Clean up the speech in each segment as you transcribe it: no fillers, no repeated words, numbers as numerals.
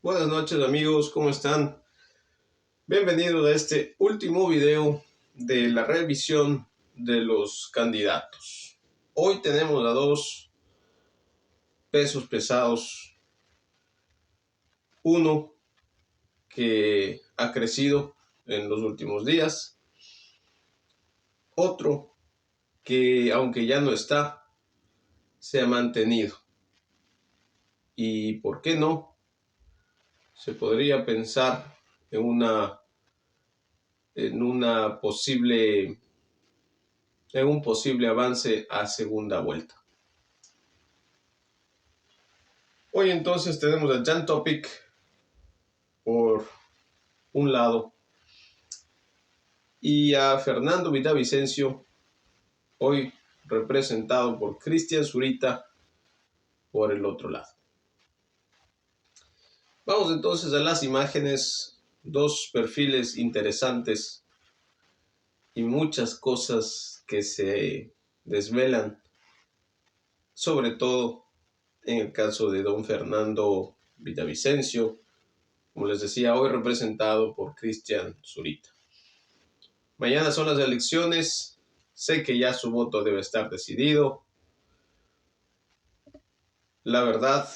Buenas noches amigos, ¿cómo están? Bienvenidos a este último video de la revisión de los candidatos. Hoy tenemos a dos pesos pesados. Uno que ha crecido en los últimos días. Otro que, aunque ya no está, se ha mantenido. Y ¿por qué no? Se podría pensar en un posible avance a segunda vuelta. Hoy entonces tenemos a Jan Topic por un lado y a Fernando Villavicencio, hoy representado por Cristian Zurita, por el otro lado. Vamos entonces a las imágenes, dos perfiles interesantes y muchas cosas que se desvelan, sobre todo en el caso de don Fernando Villavicencio, como les decía, hoy representado por Cristian Zurita. Mañana son las elecciones, sé que ya su voto debe estar decidido. La verdad,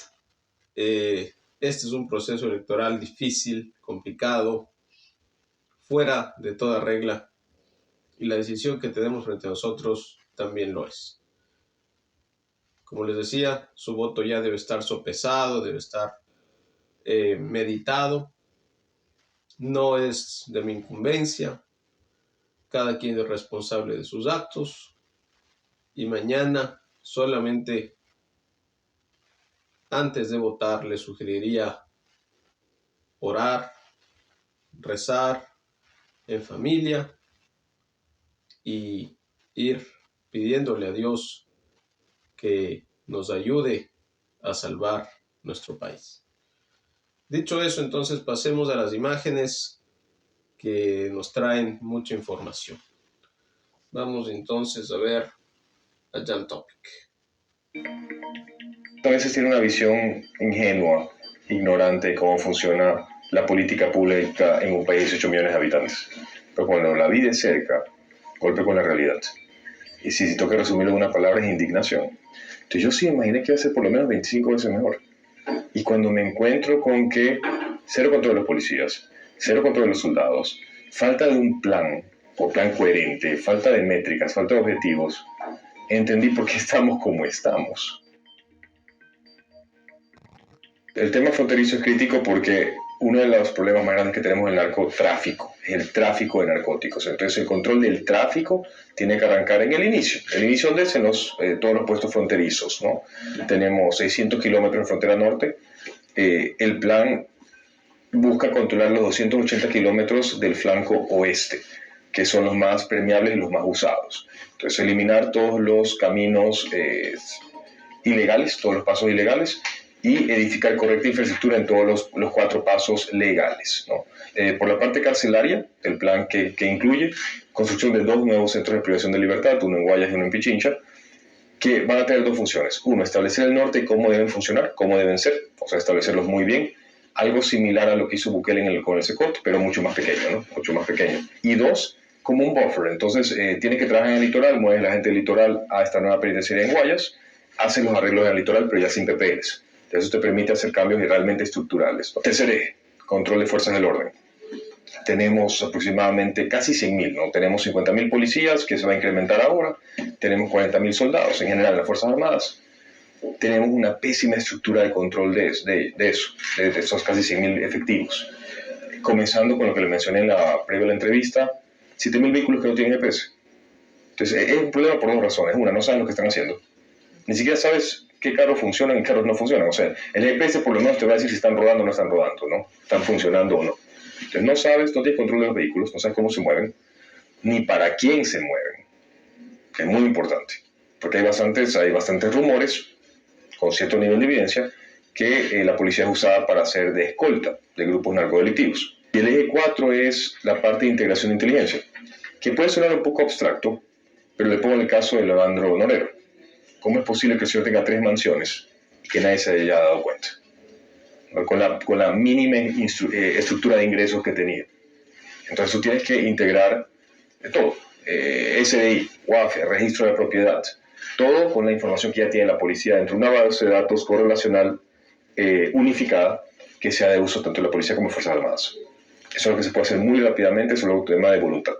este es un proceso electoral difícil, complicado, fuera de toda regla, y la decisión que tenemos frente a nosotros también lo es. Como les decía, su voto ya debe estar sopesado, debe estar meditado. No es de mi incumbencia. Cada quien es responsable de sus actos. Y mañana, solamente antes de votar, le sugeriría orar, rezar en familia y ir pidiéndole a Dios que nos ayude a salvar nuestro país. Dicho eso, entonces pasemos a las imágenes que nos traen mucha información. Vamos entonces a ver a Jan Topic. A veces tiene una visión ingenua, ignorante de cómo funciona la política pública en un país de 8 millones de habitantes. Pero cuando la vi de cerca, golpe con la realidad. Y si tengo que resumirlo en una palabra, es indignación. Entonces yo sí imaginé que iba a ser por lo menos 25 veces mejor. Y cuando me encuentro con que cero control de los policías, cero control de los soldados, falta de un plan, o plan coherente, falta de métricas, falta de objetivos, entendí por qué estamos como estamos. El tema fronterizo es crítico porque uno de los problemas más grandes que tenemos es el narcotráfico, es el tráfico de narcóticos. Entonces el control del tráfico tiene que arrancar en el inicio donde es en todos los puestos fronterizos, ¿no? Tenemos 600 kilómetros de frontera norte. El plan busca controlar los 280 kilómetros del flanco oeste, que son los más permeables y los más usados. Entonces eliminar todos los caminos ilegales, todos los pasos ilegales, y edificar correcta infraestructura en todos los 4 pasos legales, ¿no? Por la parte carcelaria, el plan que incluye construcción de 2 nuevos centros de privación de libertad, uno en Guayas y uno en Pichincha, que van a tener 2 funciones. Uno, establecer el norte y cómo deben funcionar, cómo deben ser, o sea, establecerlos muy bien, algo similar a lo que hizo Bukele con el Secot, pero mucho más pequeño, ¿no? Mucho más pequeño. Y 2, como un buffer. Entonces, tiene que trabajar en el litoral, mueve la gente del litoral a esta nueva penitenciaria en Guayas, hacen los arreglos en el litoral, pero ya sin PPLs. Eso te permite hacer cambios realmente estructurales. Tercer eje, control de fuerzas del orden. Tenemos aproximadamente casi 100.000, ¿no? Tenemos 50.000 policías, que se va a incrementar ahora. Tenemos 40.000 soldados en general en las Fuerzas Armadas. Tenemos una pésima estructura de control de esos casi 100.000 efectivos. Comenzando con lo que le mencioné previo a la entrevista, 7.000 vehículos que no tienen EPS. Entonces, es un problema por 2 razones. Una, no saben lo que están haciendo. Ni siquiera sabes qué carros funcionan y qué carros no funcionan. O sea, el GPS por lo menos te va a decir si están rodando o no están rodando, ¿no? Están funcionando o no. Entonces no sabes, no tienes control de los vehículos, no sabes cómo se mueven, ni para quién se mueven. Es muy importante, porque hay bastantes rumores, con cierto nivel de evidencia, que la policía es usada para hacer de escolta de grupos narcodelictivos. Y el eje 4 es la parte de integración de inteligencia, que puede sonar un poco abstracto, pero le pongo el caso de Leandro Norero. ¿Cómo es posible que el señor tenga 3 mansiones y que nadie se haya dado cuenta? con la mínima estructura de ingresos que tenía. Entonces tú tienes que integrar todo, SDI, UAFE, registro de propiedad, todo con la información que ya tiene la policía dentro de una base de datos correlacional unificada que sea de uso tanto de la policía como de Fuerzas Armadas. Eso es lo que se puede hacer muy rápidamente, solo un tema de voluntad.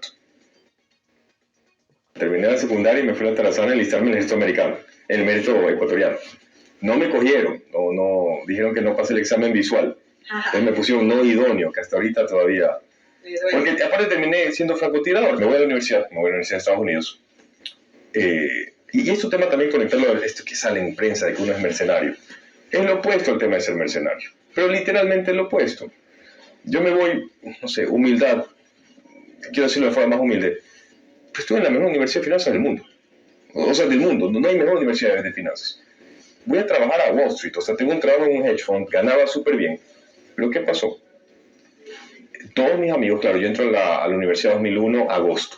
Terminé la secundaria y me fui a Tarazán a enlistarme en el ejército americano, en el mérito ecuatoriano. No me cogieron, dijeron que no pasé el examen visual. Entonces me pusieron no idóneo, que hasta ahorita todavía... Porque aparte terminé siendo francotirador. Me voy a la universidad de Estados Unidos. Y es un tema también conectarlo a esto que sale en prensa de que uno es mercenario. Es lo opuesto al tema de ser mercenario. Pero literalmente es lo opuesto. Yo me voy, no sé, humildad, quiero decirlo de forma más humilde, pues estuve en la mejor universidad de finanzas del mundo. O sea, del mundo, no hay mejor universidad de finanzas. Voy a trabajar a Wall Street, o sea, tengo un trabajo en un hedge fund, ganaba súper bien. Pero ¿qué pasó? Todos mis amigos, claro, yo entro a la universidad en 2001, agosto.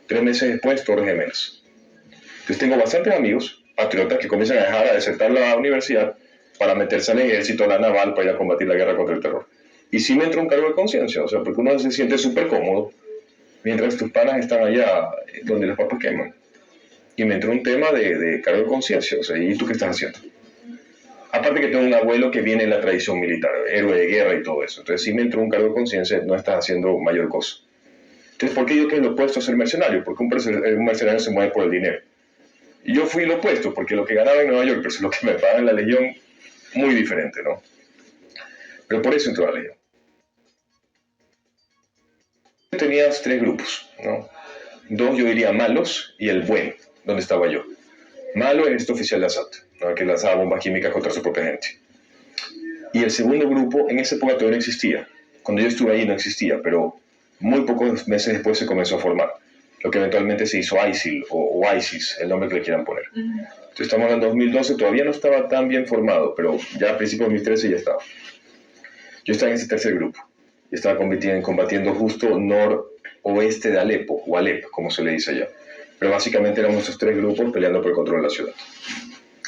3 meses después, Torres Gemelas. Entonces tengo bastantes amigos, patriotas, que comienzan a dejar a desertar la universidad para meterse al ejército, a la naval, para ir a combatir la guerra contra el terror. Y sí me entra un cargo de conciencia, o sea, porque uno se siente súper cómodo mientras tus panas están allá donde las papas queman. Y me entró un tema de cargo de conciencia, o sea, ¿y tú qué estás haciendo? Aparte que tengo un abuelo que viene en la tradición militar, héroe de guerra y todo eso. Entonces sí me entró un cargo de conciencia, no estás haciendo mayor cosa. Entonces, ¿por qué digo que es lo opuesto a ser mercenario? Porque un mercenario se mueve por el dinero. Y yo fui lo opuesto, porque lo que ganaba en Nueva York, pero es lo que me pagan en la Legión, muy diferente, ¿no? Pero por eso entró a la Legión. Tenías 3 grupos, ¿no? 2 yo diría malos y el bueno, donde estaba yo. Malo es este oficial de asalto, ¿no? Que lanzaba bombas químicas contra su propia gente. Y el segundo grupo, en esa época todavía no existía. Cuando yo estuve ahí no existía, pero muy pocos meses después se comenzó a formar. Lo que eventualmente se hizo ISIL o ISIS, el nombre que le quieran poner. Entonces estamos hablando de 2012, todavía no estaba tan bien formado, pero ya a principios de 2013 ya estaba. Yo estaba en ese tercer grupo y estaba combatiendo justo noroeste de Alepo, o Alep, como se le dice allá. Pero básicamente éramos estos 3 grupos peleando por el control de la ciudad.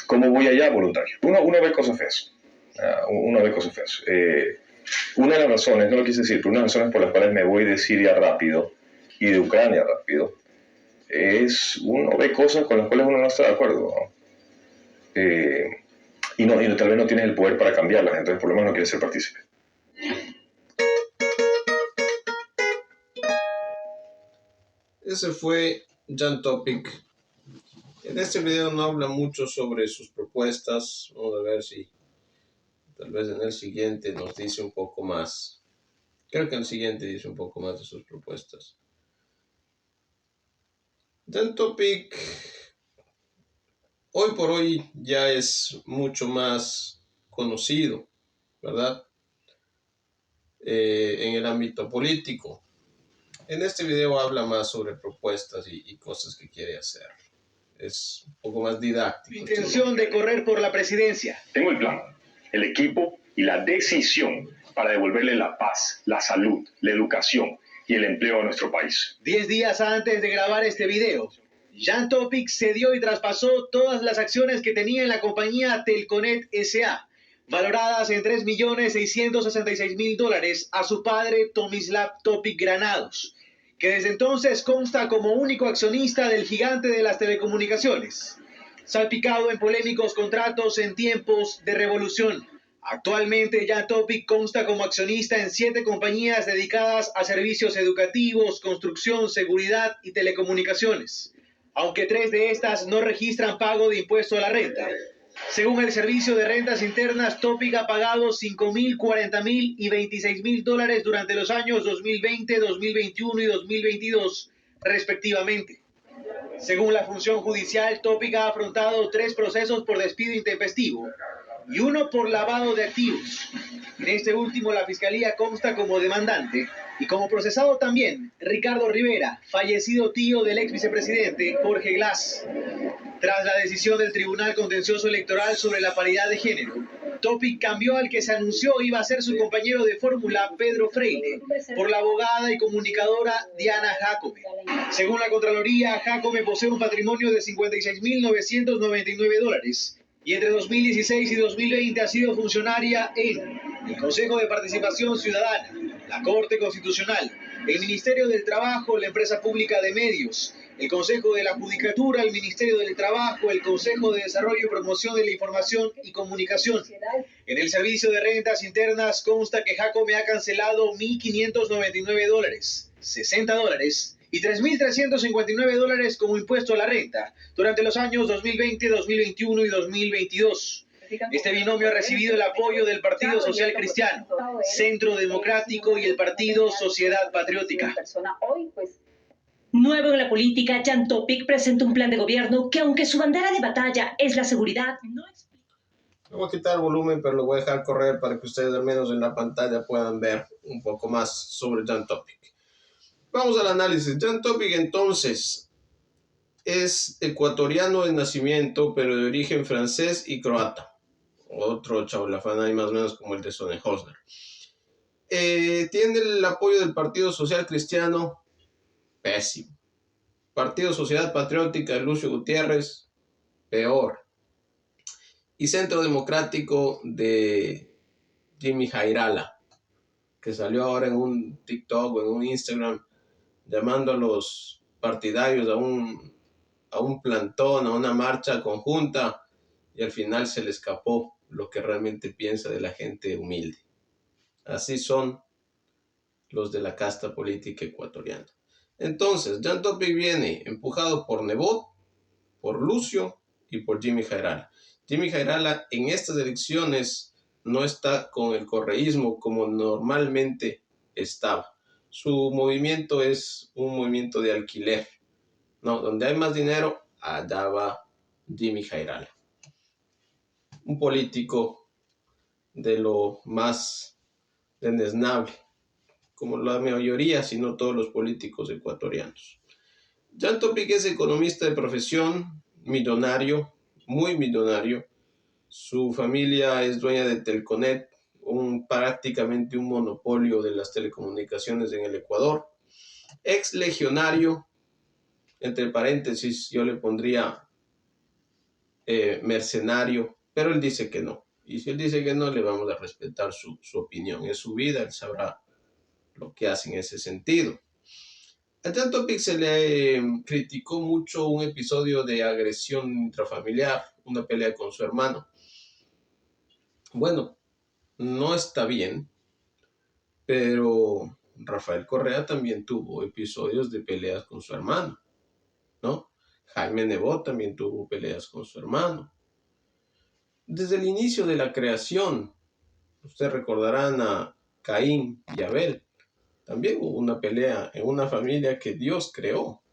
¿Cómo voy allá? Voluntario. Uno ve cosas feas. Una de las razones, no lo quise decir, pero una de las razones por las cuales me voy de Siria rápido y de Ucrania rápido es uno ve cosas con las cuales uno no está de acuerdo, ¿no? Y tal vez no tienes el poder para cambiarlas, entonces por lo menos no quieres ser partícipe. Ese fue Jan Topic. En este video no habla mucho sobre sus propuestas. Vamos a ver si tal vez en el siguiente nos dice un poco más. Creo que en el siguiente dice un poco más de sus propuestas. Jan Topic hoy por hoy ya es mucho más conocido, ¿verdad? En el ámbito político. En este video habla más sobre propuestas y cosas que quiere hacer. Es un poco más didáctico. Intención de correr por la presidencia. Tengo el plan, el equipo y la decisión para devolverle la paz, la salud, la educación y el empleo a nuestro país. 10 días antes de grabar este video, Jan Topic cedió y traspasó todas las acciones que tenía en la compañía Telconet S.A., valoradas en $3.666.000 a su padre Tomislav Topic Granados, que desde entonces consta como único accionista del gigante de las telecomunicaciones, salpicado en polémicos contratos en tiempos de revolución. Actualmente, Jan Topic consta como accionista en 7 compañías dedicadas a servicios educativos, construcción, seguridad y telecomunicaciones, aunque 3 de estas no registran pago de impuesto a la renta. Según el Servicio de Rentas Internas, Topic ha pagado $5.000, $40.000 y $26.000 durante los años 2020, 2021 y 2022, respectivamente. Según la función judicial, Topic ha afrontado 3 procesos por despido intempestivo y 1 por lavado de activos. En este último, la Fiscalía consta como demandante y como procesado también Ricardo Rivera, fallecido tío del ex vicepresidente Jorge Glass. Tras la decisión del Tribunal Contencioso Electoral sobre la paridad de género, Topic cambió al que se anunció iba a ser su compañero de fórmula, Pedro Freire, por la abogada y comunicadora Diana Jacome. Según la Contraloría, Jacome posee un patrimonio de $56.999 y entre 2016 y 2020 ha sido funcionaria en el Consejo de Participación Ciudadana, la Corte Constitucional, el Ministerio del Trabajo, la Empresa Pública de Medios, el Consejo de la Judicatura, el Ministerio del Trabajo, el Consejo de Desarrollo y Promoción de la Información y Comunicación. En el Servicio de Rentas Internas consta que Jacome ha cancelado $1.599, $60 y $3.359 como impuesto a la renta durante los años 2020, 2021 y 2022. Este binomio ha recibido el apoyo del Partido Social Cristiano, Centro Democrático y el Partido Sociedad Patriótica. Nuevo en la política, Jan Topic presenta un plan de gobierno que, aunque su bandera de batalla es la seguridad, no explica. Voy a quitar el volumen, pero lo voy a dejar correr para que ustedes al menos en la pantalla puedan ver un poco más sobre Jan Topic. Vamos al análisis. Jan Topic entonces es ecuatoriano de nacimiento, pero de origen francés y croata. Otro chaulafán ahí más o menos como el de Sonnenhosner. Tiene el apoyo del Partido Social Cristiano, pésimo. Partido Sociedad Patriótica de Lucio Gutiérrez, peor. Y Centro Democrático de Jimmy Jairala, que salió ahora en un TikTok o en un Instagram llamando a los partidarios a un plantón, a una marcha conjunta, y al final se le escapó lo que realmente piensa de la gente humilde. Así son los de la casta política ecuatoriana. Entonces, Jan Topic viene empujado por Nebot, por Lucio y por Jimmy Jairala. Jimmy Jairala en estas elecciones no está con el correísmo como normalmente estaba. Su movimiento es un movimiento de alquiler, ¿no? Donde hay más dinero, allá va Jimmy Jairala. Un político de lo más desdeñable, como la mayoría, si no todos los políticos ecuatorianos. Jan Topic es economista de profesión, millonario, muy millonario. Su familia es dueña de Telconet, prácticamente un monopolio de las telecomunicaciones en el Ecuador. Ex legionario, entre paréntesis, yo le pondría mercenario, pero él dice que no. Y si él dice que no, le vamos a respetar su opinión. Es su vida, él sabrá lo que hace en ese sentido. A Jan Topic se le criticó mucho un episodio de agresión intrafamiliar, una pelea con su hermano. Bueno, no está bien, pero Rafael Correa también tuvo episodios de peleas con su hermano, ¿no? Jaime Nebot también tuvo peleas con su hermano. Desde el inicio de la creación, ustedes recordarán a Caín y Abel. También hubo una pelea en una familia que Dios creó.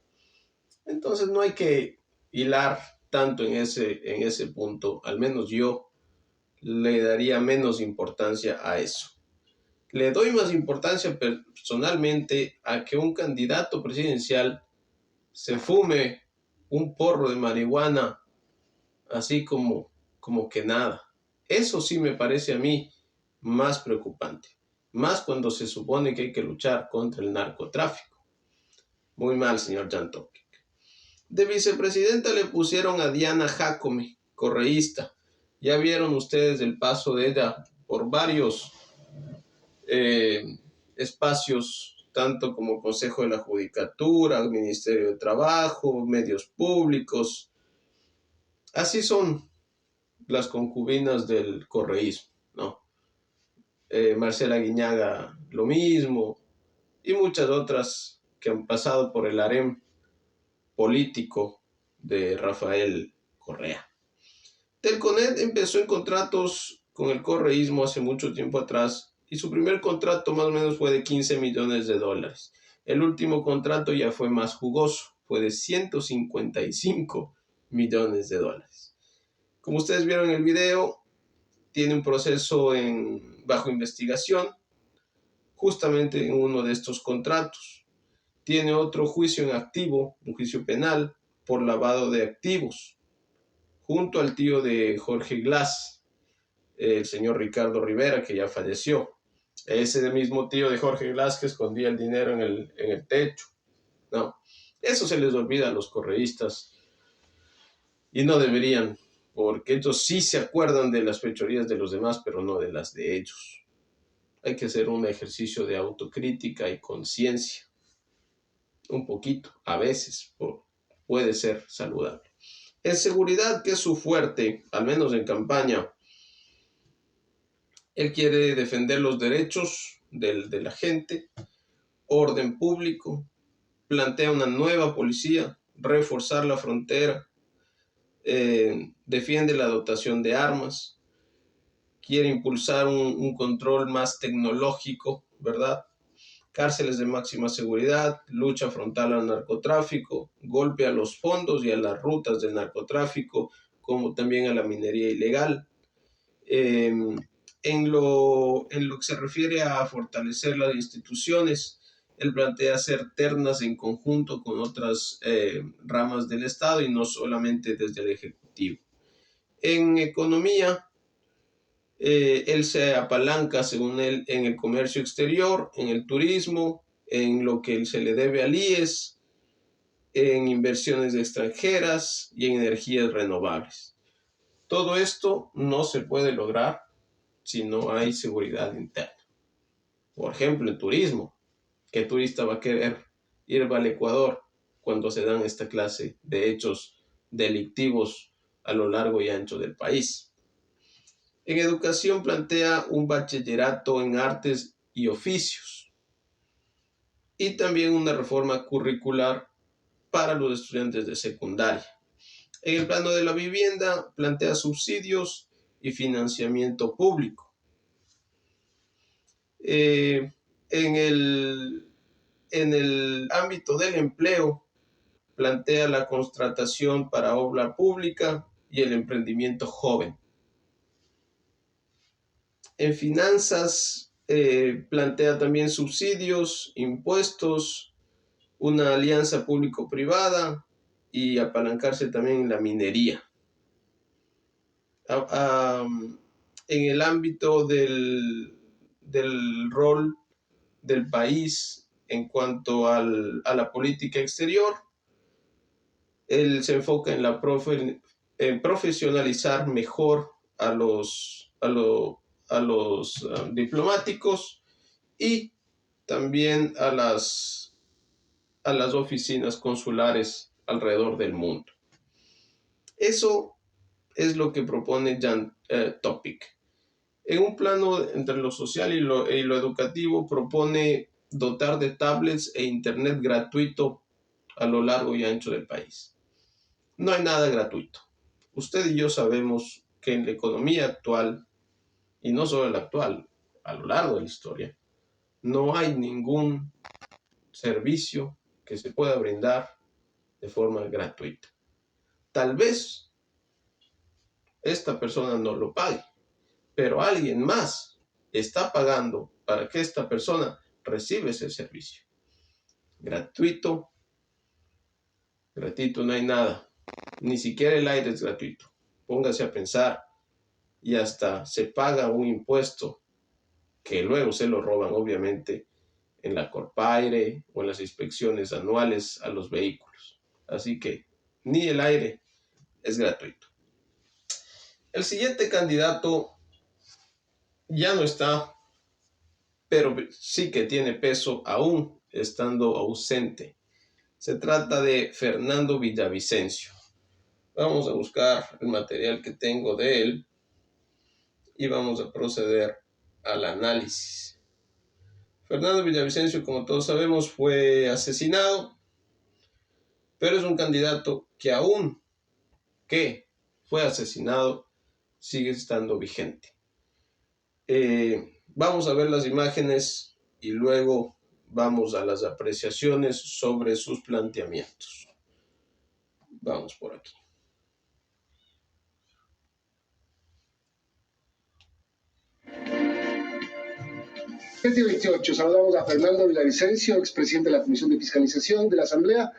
Entonces no hay que hilar tanto en ese punto. Al menos yo le daría menos importancia a eso. Le doy más importancia personalmente a que un candidato presidencial se fume un porro de marihuana así como que nada. Eso sí me parece a mí más preocupante. Más cuando se supone que hay que luchar contra el narcotráfico. Muy mal, señor Jan Topic. De vicepresidenta le pusieron a Diana Jacome, correísta. Ya vieron ustedes el paso de ella por varios espacios, tanto como Consejo de la Judicatura, Ministerio de Trabajo, medios públicos. Así son las concubinas del correísmo, ¿no? Marcela Guiñaga lo mismo, y muchas otras que han pasado por el harem político de Rafael Correa. Telconet empezó en contratos con el correísmo hace mucho tiempo atrás, y su primer contrato más o menos fue de $15 millones. El último contrato ya fue más jugoso, fue de $155 millones. Como ustedes vieron en el video, tiene un proceso bajo investigación, justamente en uno de estos contratos. Tiene otro juicio en activo, un juicio penal, por lavado de activos, junto al tío de Jorge Glass, el señor Ricardo Rivera, que ya falleció. Ese mismo tío de Jorge Glass que escondía el dinero en el techo. No, eso se les olvida a los correístas, y no deberían, porque ellos sí se acuerdan de las fechorías de los demás, pero no de las de ellos. hay que hacer un ejercicio de autocrítica y conciencia. Un poquito, a veces, puede ser saludable. En seguridad, que es su fuerte, al menos en campaña, él quiere defender los derechos de la gente, orden público, plantea una nueva policía, reforzar la frontera, defiende la dotación de armas, quiere impulsar un control más tecnológico, ¿verdad? Cárceles de máxima seguridad, lucha frontal al narcotráfico, golpe a los fondos y a las rutas del narcotráfico, como también a la minería ilegal. En lo que se refiere a fortalecer las instituciones, él plantea hacer ternas en conjunto con otras ramas del Estado y no solamente desde el Ejecutivo. En economía, él se apalanca, según él, en el comercio exterior, en el turismo, en lo que se le debe al IES, en inversiones extranjeras y en energías renovables. Todo esto no se puede lograr si no hay seguridad interna. Por ejemplo, el turismo. ¿Qué turista va a querer ir al Ecuador cuando se dan esta clase de hechos delictivos a lo largo y ancho del país? En educación plantea un bachillerato en artes y oficios y también una reforma curricular para los estudiantes de secundaria. En el plano de la vivienda plantea subsidios y financiamiento público. En el ámbito del empleo plantea la contratación para obra pública y el emprendimiento joven. En finanzas plantea también subsidios, impuestos, una alianza público-privada y apalancarse también en la minería. En el ámbito del rol del país en cuanto a la política exterior, él se enfoca en profesionalizar mejor a los diplomáticos y también a las oficinas consulares alrededor del mundo. Eso es lo que propone Jan Topic. En un plano entre lo social y lo educativo, propone dotar de tablets e internet gratuito a lo largo y ancho del país. No hay nada gratuito. Usted y yo sabemos que en la economía actual, y no solo la actual, a lo largo de la historia, no hay ningún servicio que se pueda brindar de forma gratuita. Tal vez esta persona no lo pague, pero alguien más está pagando para que esta persona reciba ese servicio. Gratuito no hay nada. Ni siquiera el aire es gratuito. Póngase a pensar, y hasta se paga un impuesto que luego se lo roban, obviamente, en la Corpaire o en las inspecciones anuales a los vehículos. Así que ni el aire es gratuito. El siguiente candidato ya no está, pero sí que tiene peso aún estando ausente. Se trata de Fernando Villavicencio. Vamos a buscar el material que tengo de él y vamos a proceder al análisis. Fernando Villavicencio, como todos sabemos, fue asesinado, pero es un candidato que aún que fue asesinado sigue estando vigente. Vamos a ver las imágenes y luego vamos a las apreciaciones sobre sus planteamientos. Vamos por aquí. Este 28 saludamos a Fernando Villavicencio, expresidente de la Comisión de Fiscalización de la Asamblea,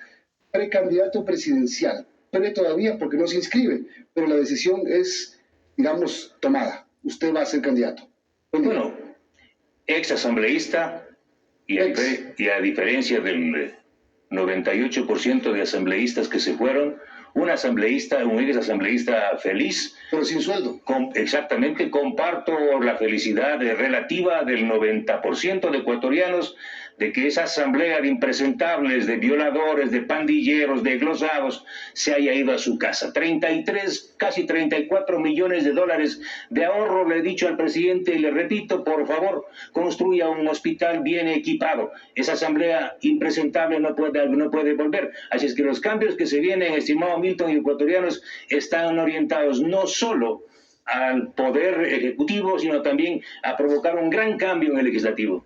precandidato presidencial. Pre todavía porque no se inscribe, pero la decisión es, digamos, tomada. Usted va a ser candidato. Bueno, ex asambleísta y a diferencia del 98% de asambleístas que se fueron, un ex asambleísta feliz. Pero sin sueldo. Exactamente, comparto la felicidad relativa del 90% de ecuatorianos de que esa asamblea de impresentables, de violadores, de pandilleros, de glosados, se haya ido a su casa. 33, casi 34 millones de dólares de ahorro. Le he dicho al presidente y le repito, por favor, construya un hospital bien equipado. Esa asamblea impresentable no puede volver. Así es que los cambios que se vienen, estimado Milton y ecuatorianos, están orientados no solo al poder ejecutivo, sino también a provocar un gran cambio en el legislativo.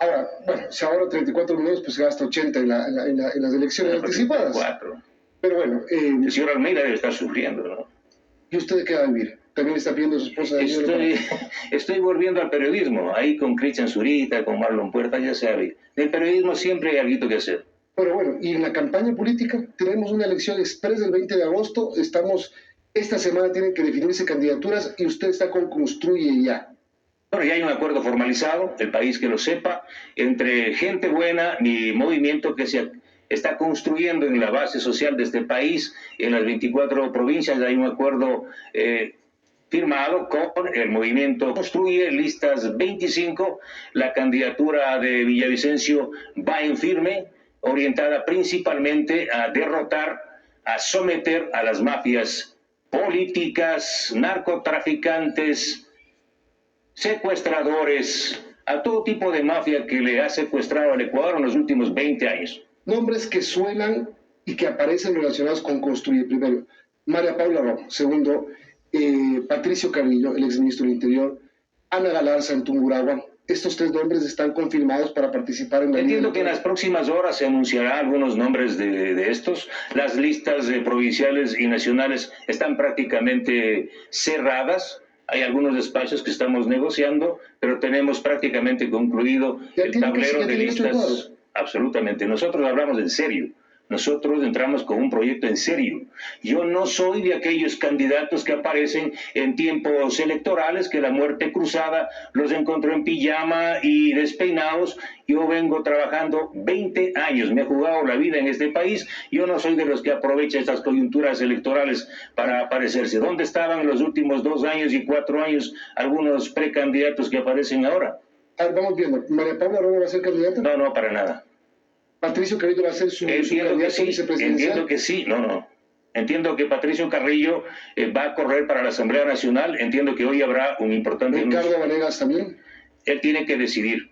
Ahora, bueno, si ahora 34 millones, pues se gasta 80 en las elecciones anticipadas. 34. Pero bueno... el señor Almeida debe estar sufriendo, ¿no? ¿Y usted de qué va a vivir? ¿También está pidiendo a su esposa de Estoy volviendo al periodismo, ahí con Cristian Zurita, con Marlon Puerta, ya sabe. En el periodismo siempre hay algo que hacer. Pero bueno, y en la campaña política tenemos una elección express del 20 de agosto, esta semana tienen que definirse candidaturas y usted está con Construye Ya. Bueno, ya hay un acuerdo formalizado, el país que lo sepa, entre gente buena y movimiento que se está construyendo en la base social de este país, en las 24 provincias. Hay un acuerdo firmado con el movimiento Construye, listas 25, la candidatura de Villavicencio va en firme, orientada principalmente a derrotar, a someter a las mafias políticas, narcotraficantes, secuestradores, a todo tipo de mafia que le ha secuestrado al Ecuador en los últimos 20 años. Nombres que suenan y que aparecen relacionados con Construye. Primero, María Paula Romo. Segundo, Patricio Carrillo, el exministro del Interior. Ana Galarza en Tungurahua. Estos 3 nombres están confirmados para participar en la... Entiendo que en las próximas horas se anunciará algunos nombres de estos. Las listas provinciales y nacionales están prácticamente cerradas. Hay algunos despachos que estamos negociando, pero tenemos prácticamente concluido el tablero de listas. Absolutamente. Nosotros hablamos en serio. Nosotros entramos con un proyecto en serio. Yo no soy de aquellos candidatos que aparecen en tiempos electorales, que la muerte cruzada los encontró en pijama y despeinados. Yo vengo trabajando 20 años, me he jugado la vida en este país. Yo no soy de los que aprovecha estas coyunturas electorales para aparecerse. ¿Dónde estaban los últimos 2 años y 4 años algunos precandidatos que aparecen ahora? A ver, vamos viendo. ¿María Paula Romo va a ser candidata? No, para nada. ¿Patricio Carrillo va a ser su candidato vicepresidencial? Entiendo que sí, no. Entiendo que Patricio Carrillo va a correr para la Asamblea Nacional. Entiendo que hoy habrá un importante... ¿Ricardo Vanegas también? Él tiene que decidir.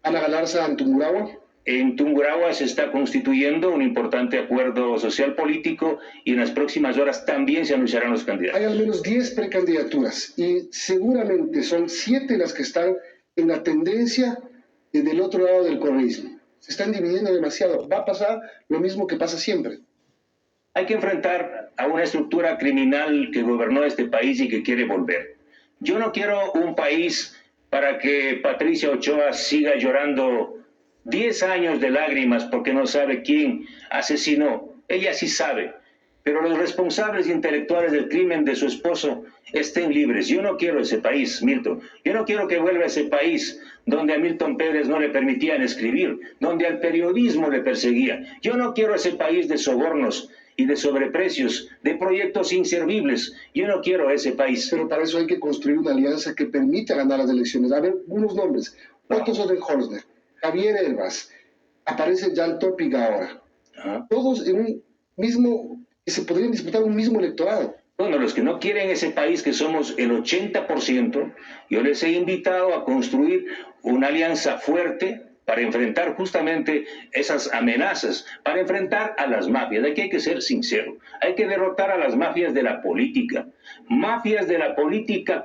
¿Ana Galarza en Tungurahua? En Tungurahua se está constituyendo un importante acuerdo social político y en las próximas horas también se anunciarán los candidatos. Hay al menos 10 precandidaturas y seguramente son 7 las que están en la tendencia del otro lado del correísmo. Se están dividiendo demasiado. Va a pasar lo mismo que pasa siempre. Hay que enfrentar a una estructura criminal que gobernó este país y que quiere volver. Yo no quiero un país para que Patricia Ochoa siga llorando 10 años de lágrimas porque no sabe quién asesinó. Ella sí sabe, pero los responsables intelectuales del crimen de su esposo estén libres. Yo no quiero ese país, Milton. Yo no quiero que vuelva a ese país donde a Milton Pérez no le permitían escribir, donde al periodismo le perseguían. Yo no quiero ese país de sobornos y de sobreprecios, de proyectos inservibles. Yo no quiero ese país. Pero para eso hay que construir una alianza que permita ganar las elecciones. A ver, unos nombres. Otto Sodenholzner, Javier Herbas, aparece Jan Topic ahora. Todos en un mismo, que se podrían disputar un mismo electorado. Bueno, los que no quieren ese país, que somos el 80%, yo les he invitado a construir una alianza fuerte para enfrentar justamente esas amenazas, para enfrentar a las mafias. Aquí hay que ser sincero, hay que derrotar a las mafias de la política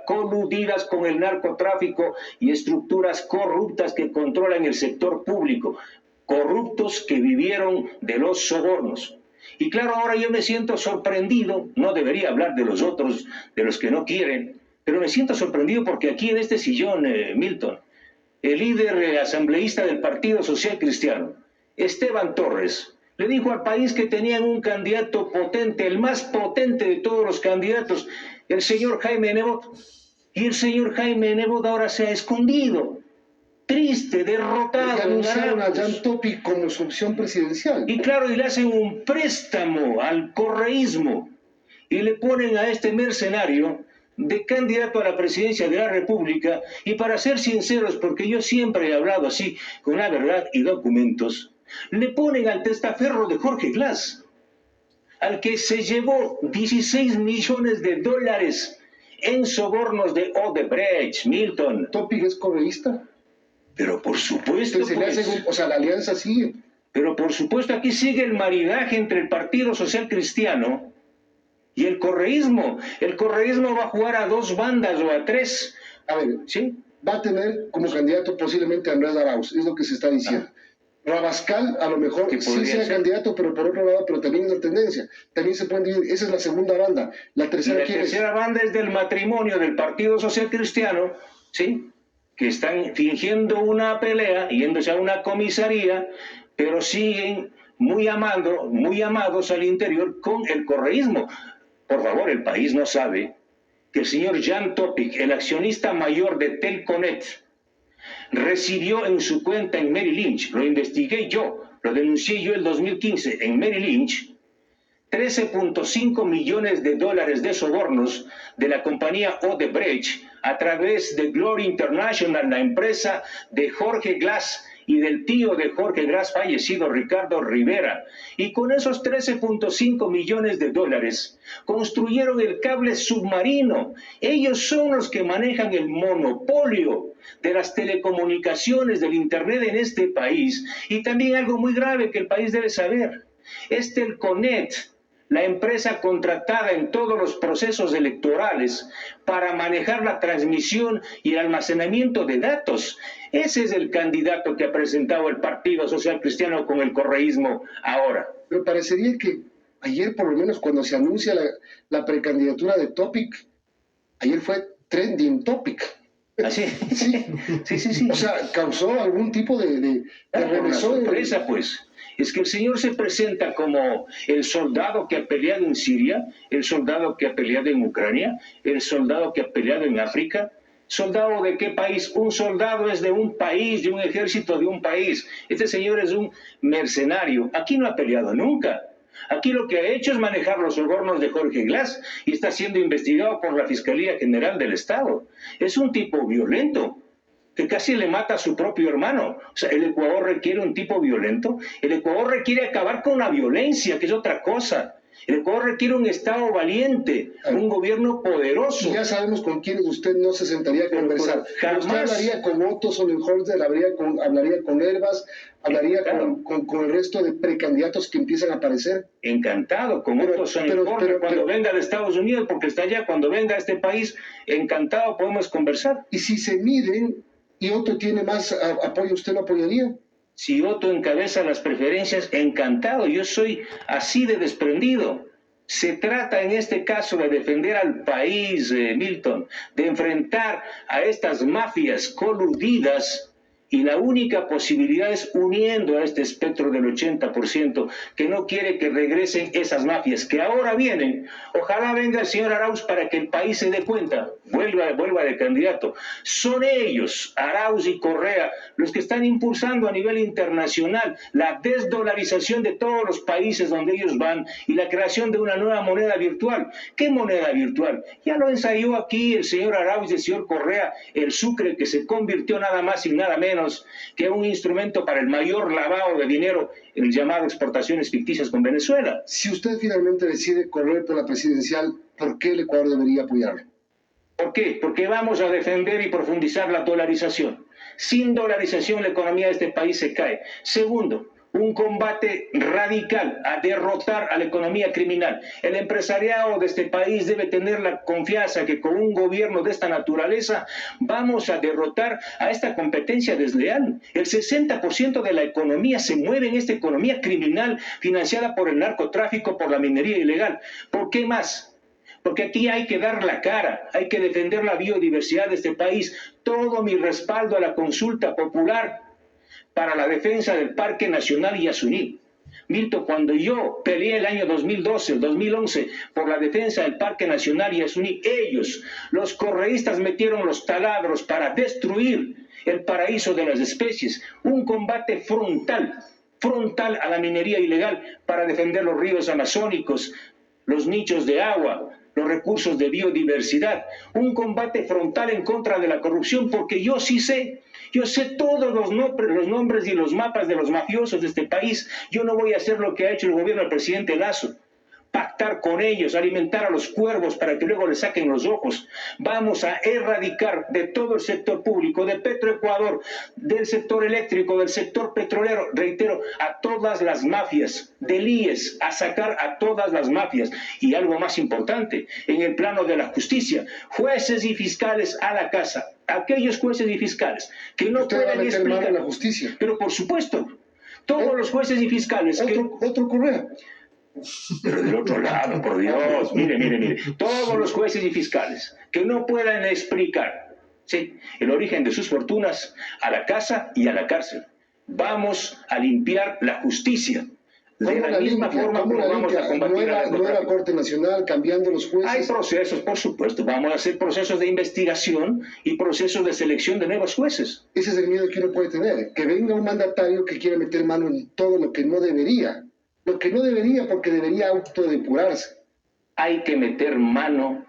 coludidas con el narcotráfico y estructuras corruptas que controlan el sector público, corruptos que vivieron de los sobornos. Y claro, ahora yo me siento sorprendido, no debería hablar de los otros, de los que no quieren, pero me siento sorprendido porque aquí en este sillón, Milton, el líder asambleísta del Partido Social Cristiano, Esteban Torres, le dijo al país que tenían un candidato potente, el más potente de todos los candidatos, el señor Jaime Nebot, y el señor Jaime Nebot ahora se ha escondido. triste, derrotado. Ya anunciaron a Arauz. Jan Topic como su opción presidencial. Y claro, y le hacen un préstamo al correísmo y le ponen a este mercenario de candidato a la presidencia de la República. Y para ser sinceros, porque yo siempre he hablado así, con la verdad y documentos, le ponen al testaferro de Jorge Glass, al que se llevó 16 millones de dólares en sobornos de Odebrecht, Milton. ¿Topic es correísta? Pero por supuesto, Entonces, pues, o sea, la alianza sigue. pero por supuesto aquí sigue el maridaje entre el Partido Social Cristiano y el correísmo. El correísmo va a jugar a dos bandas o a tres. A ver, ¿Sí? va a tener como candidato posiblemente a Andrés Arauz, es lo que se está diciendo. Rabascal a lo mejor Que sí podría sea ser. candidato, pero por otro lado, pero también es la tendencia. También se pueden dividir, esa es la segunda banda. La Y tercera, la ¿quién tercera banda es del matrimonio del Partido Social Cristiano, ¿sí? Que están fingiendo una pelea, yéndose a una comisaría, pero siguen muy amados al interior con el correísmo. Por favor, el país no sabe que el señor Jan Topic, el accionista mayor de Telconet, recibió en su cuenta en Merrill Lynch, lo investigué yo, lo denuncié yo en 2015 en Merrill Lynch, 13.5 millones de dólares de sobornos de la compañía Odebrecht a través de Glory International, la empresa de Jorge Glass y del tío de Jorge Glass fallecido, Ricardo Rivera. Y con esos 13.5 millones de dólares construyeron el cable submarino. Ellos son los que manejan el monopolio de las telecomunicaciones, del Internet en este país. Y también algo muy grave que el país debe saber. Telconet, la empresa contratada en todos los procesos electorales para manejar la transmisión y el almacenamiento de datos. Ese es el candidato que ha presentado el Partido Social Cristiano con el correísmo ahora. Pero parecería que ayer, por lo menos cuando se anuncia la precandidatura de Topic, ayer fue trending topic. ¿Así? Sí. Sí. O sea, causó algún tipo de Una remesón. sorpresa, pues. Es que el señor se presenta como el soldado que ha peleado en Siria, el soldado que ha peleado en Ucrania, el soldado que ha peleado en África. ¿Soldado de qué país? Un soldado es de un país, de un ejército de un país. Este señor es un mercenario. Aquí no ha peleado nunca. Aquí lo que ha hecho es manejar los sobornos de Jorge Glass y está siendo investigado por la Fiscalía General del Estado. Es un tipo violento, que casi le mata a su propio hermano. O sea, el Ecuador requiere un tipo violento. El Ecuador requiere acabar con la violencia, que es otra cosa. El Ecuador requiere un Estado valiente, un gobierno poderoso. Y ya sabemos con quiénes usted no se sentaría a conversar. Pero usted hablaría con Otto Sonnenholzer, hablaría con Herbas, hablaría con el resto de precandidatos que empiezan a aparecer. Encantado, con Otto Sonnenholzer, cuando venga de Estados Unidos, porque está allá, cuando venga a este país, encantado podemos conversar. Y si se miden y Otto tiene más apoyo, ¿usted lo apoyaría? Si Otto encabeza las preferencias, encantado. Yo soy así de desprendido. Se trata en este caso de defender al país, Milton, de enfrentar a estas mafias coludidas, y la única posibilidad es uniendo a este espectro del 80% que no quiere que regresen esas mafias, que ahora vienen. Ojalá venga el señor Arauz para que el país se dé cuenta, vuelva de candidato. Son ellos, Arauz y Correa, los que están impulsando a nivel internacional la desdolarización de todos los países donde ellos van y la creación de una nueva moneda virtual. ¿Qué moneda virtual? Ya lo ensayó aquí el señor Arauz y el señor Correa, el sucre, que se convirtió nada más y nada menos que un instrumento para el mayor lavado de dinero, el llamado exportaciones ficticias con Venezuela. Si usted finalmente decide correr por la presidencial, ¿por qué el Ecuador debería apoyarlo? ¿Por qué? Porque vamos a defender y profundizar la dolarización. Sin dolarización la economía de este país se cae. Segundo, un combate radical a derrotar a la economía criminal. El empresariado de este país debe tener la confianza que con un gobierno de esta naturaleza vamos a derrotar a esta competencia desleal. El 60% de la economía se mueve en esta economía criminal financiada por el narcotráfico, por la minería ilegal. ¿Por qué más? Porque aquí hay que dar la cara, hay que defender la biodiversidad de este país. Todo mi respaldo a la consulta popular para la defensa del Parque Nacional Yasuní. Milton, cuando yo peleé el año 2012, el 2011, por la defensa del Parque Nacional Yasuní, ellos, los correístas, metieron los taladros para destruir el paraíso de las especies, un combate frontal a la minería ilegal para defender los ríos amazónicos, los nichos de agua, los recursos de biodiversidad, un combate frontal en contra de la corrupción, porque yo sé todos los nombres y los mapas de los mafiosos de este país. Yo no voy a hacer lo que ha hecho el gobierno del presidente Lasso, pactar con ellos, alimentar a los cuervos para que luego les saquen los ojos. Vamos a erradicar de todo el sector público, de Petroecuador, del sector eléctrico, del sector petrolero, reitero, a todas las mafias, del IES, a sacar a todas las mafias. Y algo más importante, en el plano de la justicia, jueces y fiscales a la casa, aquellos jueces y fiscales que no pueden explicar mano en la justicia. Pero por supuesto, todos los jueces y fiscales otro Correa. Pero del otro lado, por Dios, mire, todos los jueces y fiscales que no puedan explicar, ¿sí?, el origen de sus fortunas, a la casa y a la cárcel. Vamos a limpiar la justicia. De la misma forma como vamos a combatir la nueva Corte Nacional, cambiando los jueces. Hay procesos, por supuesto. Vamos a hacer procesos de investigación y procesos de selección de nuevos jueces. Ese es el miedo que uno puede tener, que venga un mandatario que quiera meter mano en todo lo que no debería. Lo que no debería, porque debería autodepurarse. Hay que meter mano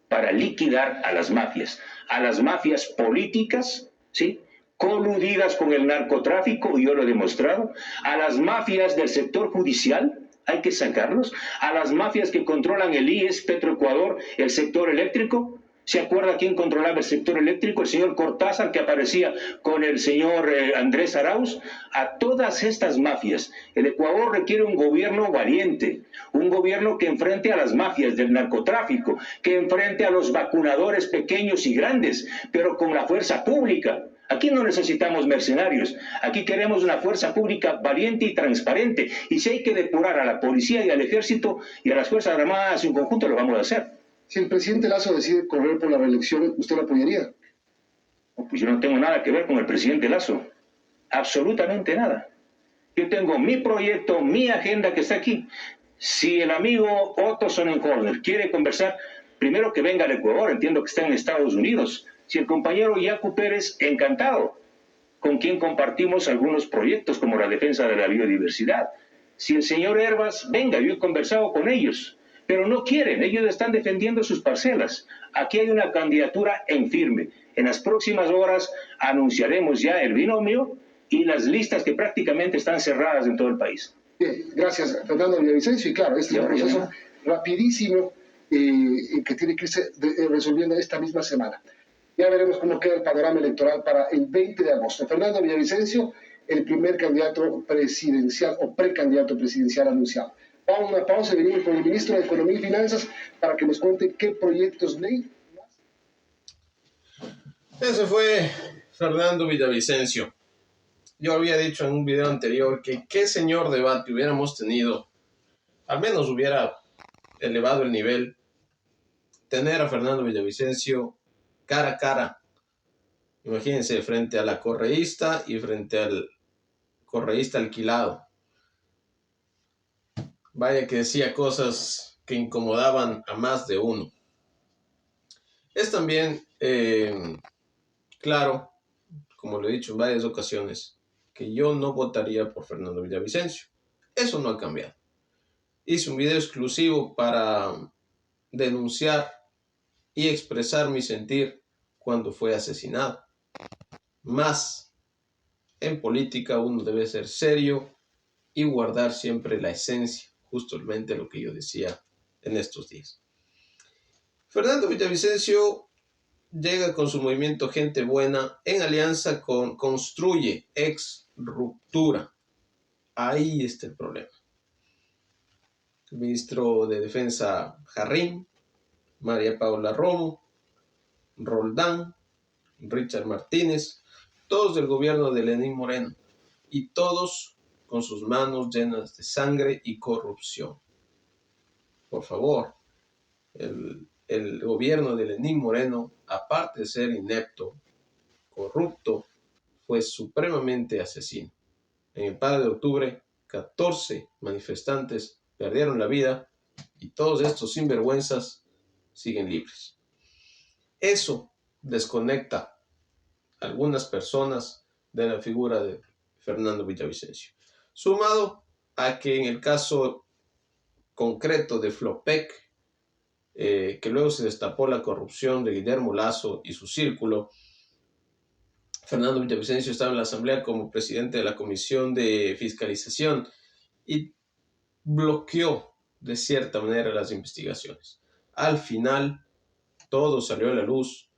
para liquidar a las mafias políticas, ¿sí?, coludidas con el narcotráfico, y yo lo he demostrado, a las mafias del sector judicial, hay que sacarlos, a las mafias que controlan el IES, Petroecuador, el sector eléctrico. ¿Se acuerda quién controlaba el sector eléctrico? El señor Cortázar, que aparecía con el señor Andrés Arauz. A todas estas mafias, el Ecuador requiere un gobierno valiente, un gobierno que enfrente a las mafias del narcotráfico, que enfrente a los vacunadores pequeños y grandes, pero con la fuerza pública. Aquí no necesitamos mercenarios, aquí queremos una fuerza pública valiente y transparente. Y si hay que depurar a la policía y al ejército y a las Fuerzas Armadas en conjunto, lo vamos a hacer. Si el presidente Lasso decide correr por la reelección, ¿usted lo apoyaría? Pues yo no tengo nada que ver con el presidente Lasso. Absolutamente nada. Yo tengo mi proyecto, mi agenda que está aquí. Si el amigo Otto Sonnenhorner quiere conversar, primero que venga al Ecuador, entiendo que está en Estados Unidos. Si el compañero Yacu Pérez, encantado, con quien compartimos algunos proyectos como la defensa de la biodiversidad. Si el señor Herbas, venga, yo he conversado con ellos. Pero no quieren, ellos están defendiendo sus parcelas. Aquí hay una candidatura en firme. En las próximas horas anunciaremos ya el binomio y las listas que prácticamente están cerradas en todo el país. Bien, gracias, Fernando Villavicencio. Y claro, este es un proceso rapidísimo que tiene que irse resolviendo esta misma semana. Ya veremos cómo queda el panorama electoral para el 20 de agosto. Fernando Villavicencio, el primer candidato presidencial o precandidato presidencial anunciado. Vamos a una pausa y venimos con el ministro de Economía y Finanzas para que nos cuente qué proyectos ley. Ese fue Fernando Villavicencio. Yo había dicho en un video anterior que qué señor debate hubiéramos tenido, al menos hubiera elevado el nivel, tener a Fernando Villavicencio cara a cara. Imagínense, frente a la correísta y frente al correísta alquilado. Vaya que decía cosas que incomodaban a más de uno. Es también claro, como lo he dicho en varias ocasiones, que yo no votaría por Fernando Villavicencio. Eso no ha cambiado. Hice un video exclusivo para denunciar y expresar mi sentir cuando fue asesinado. Más, en política uno debe ser serio y guardar siempre la esencia, justamente lo que yo decía en estos días. Fernando Villavicencio llega con su movimiento Gente Buena en alianza con Construye, ex Ruptura. Ahí está el problema. El ministro de Defensa Jarrín, María Paula Romo, Roldán, Richard Martínez, todos del gobierno de Lenín Moreno, y todos con sus manos llenas de sangre y corrupción. Por favor, el gobierno de Lenín Moreno, aparte de ser inepto, corrupto, fue supremamente asesino. En el Padre de Octubre, 14 manifestantes perdieron la vida y todos estos sinvergüenzas siguen libres. Eso desconecta algunas personas de la figura de Fernando Villavicencio. Sumado a que en el caso concreto de Flopec, que luego se destapó la corrupción de Guillermo Lasso y su círculo, Fernando Villavicencio estaba en la Asamblea como presidente de la Comisión de Fiscalización y bloqueó de cierta manera las investigaciones. Al final, todo salió a la luz.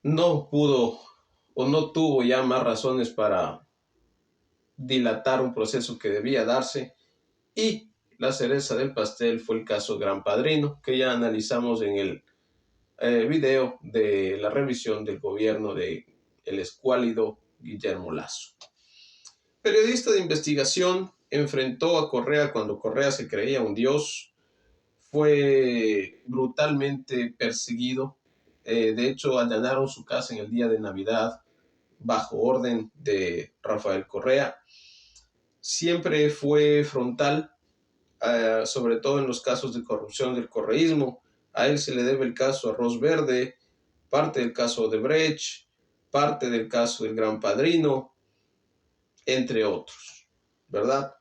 No pudo o no tuvo ya más razones para dilatar un proceso que debía darse, y la cereza del pastel fue el caso Gran Padrino, que ya analizamos en el video de la revisión del gobierno de el escuálido Guillermo Lasso. Periodista de investigación, enfrentó a Correa cuando Correa se creía un dios, fue brutalmente perseguido. De hecho, allanaron su casa en el día de Navidad bajo orden de Rafael Correa. Siempre fue frontal, sobre todo en los casos de corrupción del correísmo. A él se le debe el caso Arroz Verde, parte del caso Odebrecht, parte del caso del Gran Padrino, entre otros, ¿verdad?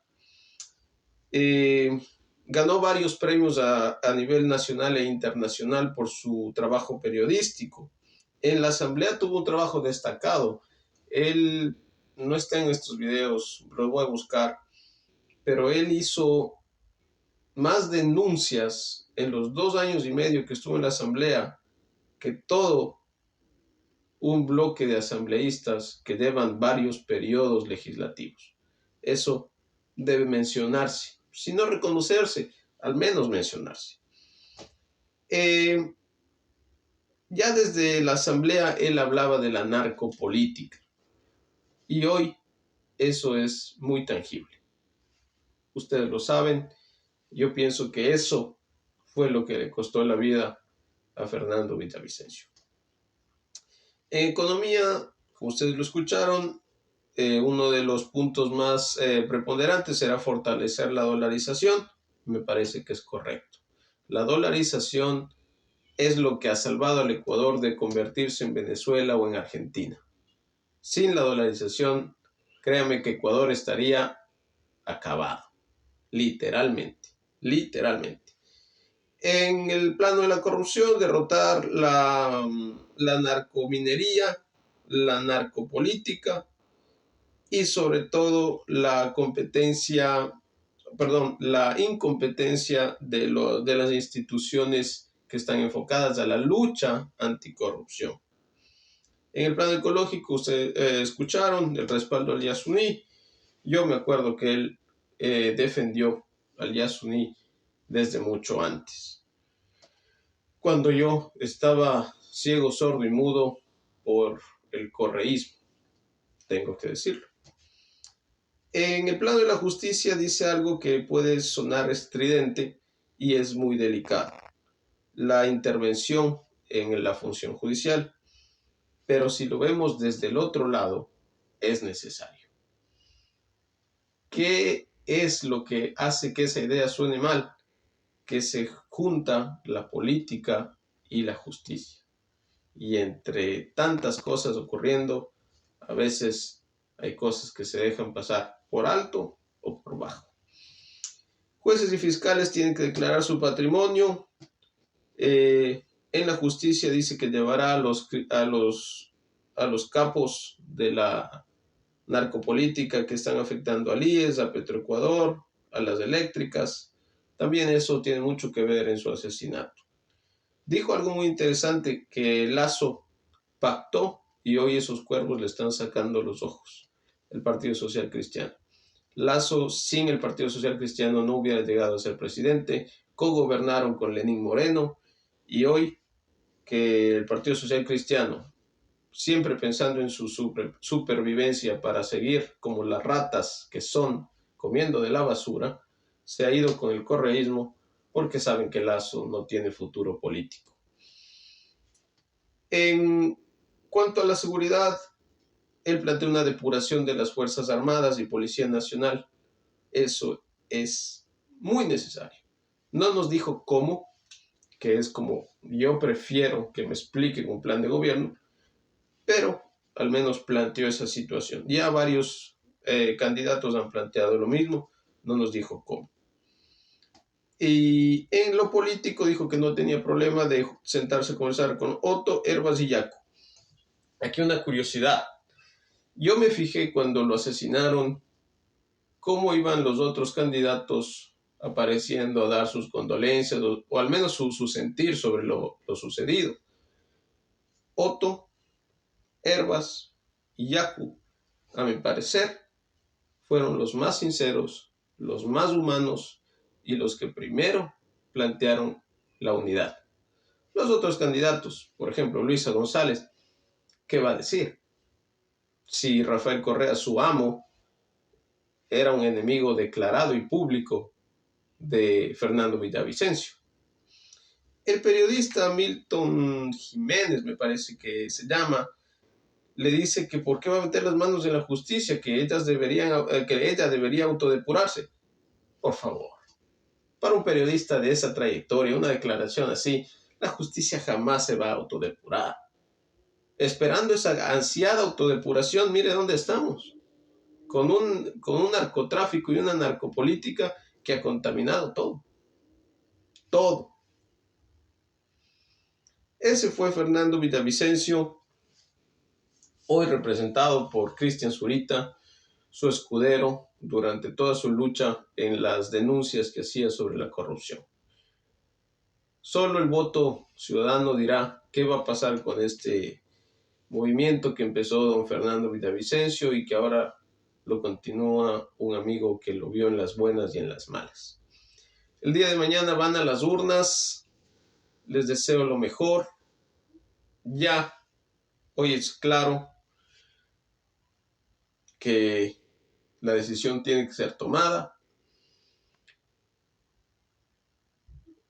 Ganó varios premios a nivel nacional e internacional por su trabajo periodístico. En la Asamblea tuvo un trabajo destacado. Él no está en estos videos, lo voy a buscar, pero él hizo más denuncias en los 2 años y medio que estuvo en la Asamblea que todo un bloque de asambleístas que llevan varios periodos legislativos. Eso debe mencionarse, si no reconocerse, al menos mencionarse. Ya desde la Asamblea él hablaba de la narcopolítica, y hoy eso es muy tangible. Ustedes lo saben, yo pienso que eso fue lo que le costó la vida a Fernando Villavicencio. En economía, como ustedes lo escucharon, uno de los puntos más preponderantes será fortalecer la dolarización. Me parece que es correcto. La dolarización es lo que ha salvado al Ecuador de convertirse en Venezuela o en Argentina. Sin la dolarización, créame que Ecuador estaría acabado. Literalmente. En el plano de la corrupción, derrotar la narcominería, la narcopolítica y sobre todo la incompetencia de las instituciones que están enfocadas a la lucha anticorrupción. En el plano ecológico, ustedes escucharon el respaldo al Yasuní. Yo me acuerdo que él defendió al Yasuní desde mucho antes, cuando yo estaba ciego, sordo y mudo por el correísmo, tengo que decirlo. En el plano de la justicia dice algo que puede sonar estridente y es muy delicado: la intervención en la función judicial. Pero si lo vemos desde el otro lado, es necesario. ¿Qué es lo que hace que esa idea suene mal? Que se junta la política y la justicia. Y entre tantas cosas ocurriendo, a veces hay cosas que se dejan pasar por alto o por bajo. Jueces y fiscales tienen que declarar su patrimonio. En la justicia dice que llevará a los capos de la narcopolítica que están afectando al IES, a Petroecuador, a las eléctricas. También eso tiene mucho que ver en su asesinato. Dijo algo muy interesante, que Lasso pactó y hoy esos cuervos le están sacando los ojos. El Partido Social Cristiano. Lasso sin el Partido Social Cristiano no hubiera llegado a ser presidente. Cogobernaron con Lenín Moreno, y hoy que el Partido Social Cristiano, siempre pensando en su supervivencia para seguir como las ratas que son, comiendo de la basura, se ha ido con el correísmo porque saben que Lasso no tiene futuro político. En cuanto a la seguridad, él plantea una depuración de las Fuerzas Armadas y Policía Nacional. Eso es muy necesario. No nos dijo cómo, que es como yo prefiero que me expliquen un plan de gobierno, pero al menos planteó esa situación. Ya varios candidatos han planteado lo mismo, no nos dijo cómo. Y en lo político dijo que no tenía problema de sentarse a conversar con Otto, Herbas y Yaku. Aquí una curiosidad. Yo me fijé cuando lo asesinaron cómo iban los otros candidatos apareciendo a dar sus condolencias o al menos su sentir sobre lo sucedido. Otto, Herbas y Yaku, a mi parecer, fueron los más sinceros, los más humanos y los que primero plantearon la unidad. Los otros candidatos, por ejemplo, Luisa González, ¿qué va a decir? Si Rafael Correa, su amo, era un enemigo declarado y público de Fernando Villavicencio. El periodista Milton Jiménez, me parece que se llama, le dice que por qué va a meter las manos en la justicia, que ella debería autodepurarse. Por favor, para un periodista de esa trayectoria, una declaración así, la justicia jamás se va a autodepurar. Esperando esa ansiada autodepuración, mire dónde estamos. Con un narcotráfico y una narcopolítica que ha contaminado todo. Todo. Ese fue Fernando Villavicencio, hoy representado por Cristian Zurita, su escudero, durante toda su lucha en las denuncias que hacía sobre la corrupción. Solo el voto ciudadano dirá qué va a pasar con este movimiento que empezó don Fernando Villavicencio y que ahora lo continúa un amigo que lo vio en las buenas y en las malas. El día de mañana van a las urnas. Les deseo lo mejor. Ya hoy es claro que la decisión tiene que ser tomada.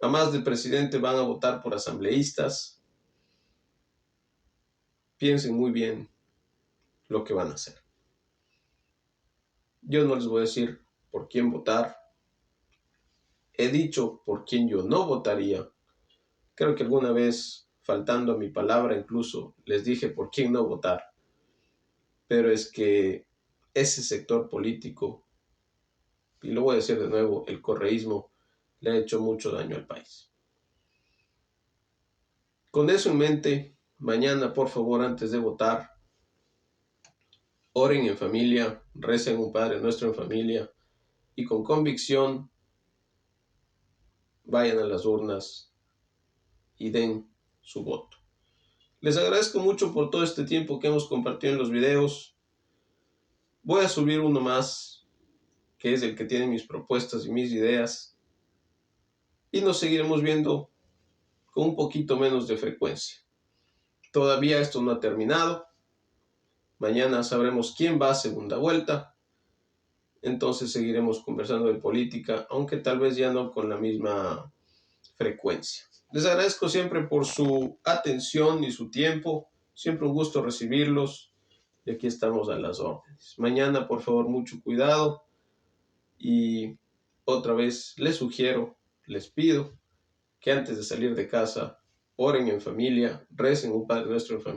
A más del presidente van a votar por asambleístas. Piensen muy bien lo que van a hacer. Yo no les voy a decir por quién votar. He dicho por quién yo no votaría. Creo que alguna vez, faltando a mi palabra, incluso les dije por quién no votar. Pero es que ese sector político, y lo voy a decir de nuevo, el correísmo, le ha hecho mucho daño al país. Con eso en mente, mañana, por favor, antes de votar, oren en familia, recen un Padre Nuestro en familia y con convicción vayan a las urnas y den su voto. Les agradezco mucho por todo este tiempo que hemos compartido en los videos. Voy a subir uno más, que es el que tiene mis propuestas y mis ideas. Y nos seguiremos viendo con un poquito menos de frecuencia. Todavía esto no ha terminado. Mañana sabremos quién va a segunda vuelta. Entonces seguiremos conversando de política, aunque tal vez ya no con la misma frecuencia. Les agradezco siempre por su atención y su tiempo. Siempre un gusto recibirlos. Y aquí estamos a las órdenes. Mañana, por favor, mucho cuidado. Y otra vez les sugiero, les pido que antes de salir de casa, oren en familia, recen un Padre Nuestro en familia.